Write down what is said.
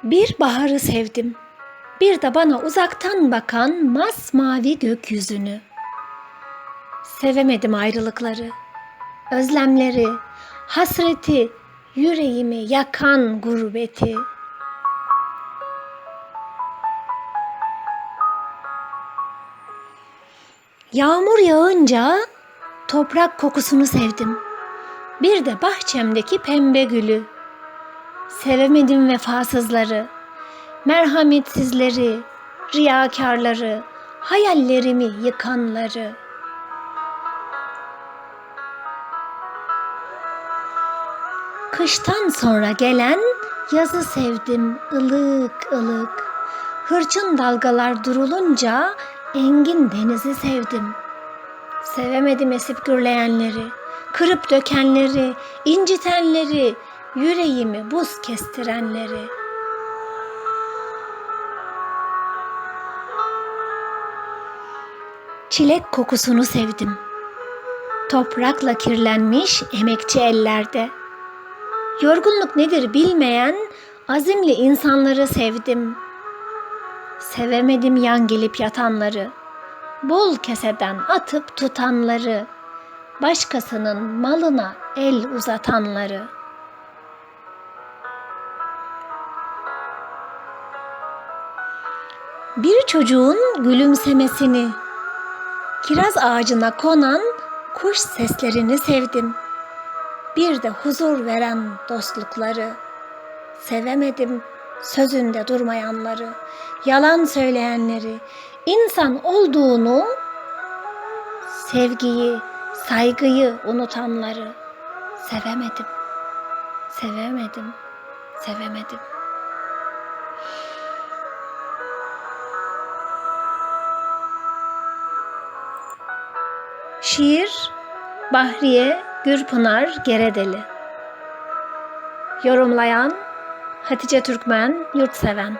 Bir baharı sevdim, bir de bana uzaktan bakan masmavi gökyüzünü. Sevemedim ayrılıkları, özlemleri, hasreti, yüreğimi yakan gurbeti. Yağmur yağınca toprak kokusunu sevdim. Bir de bahçemdeki pembe gülü. Sevemedim vefasızları, merhametsizleri, riyakarları, hayallerimi yıkanları. Kıştan sonra gelen yazı sevdim ılık ılık. Hırçın dalgalar durulunca engin denizi sevdim. Sevemedim esip gürleyenleri, kırıp dökenleri, incitenleri, yüreğimi buz kestirenleri. Çilek kokusunu sevdim. Toprakla kirlenmiş emekçi ellerde. Yorgunluk nedir bilmeyen azimli insanları sevdim. Sevemedim yan gelip yatanları, bol keseden atıp tutanları, başkasının malına el uzatanları. Bir çocuğun gülümsemesini, kiraz ağacına konan kuş seslerini sevdim. Bir de huzur veren dostlukları. Sevemedim sözünde durmayanları, yalan söyleyenleri, insan olduğunu, sevgiyi, saygıyı unutanları. Sevemedim, sevemedim, sevemedim. Şiir Bahriye Gürpınar Geredeli. Yorumlayan Hatice Türkmen Yurtseven.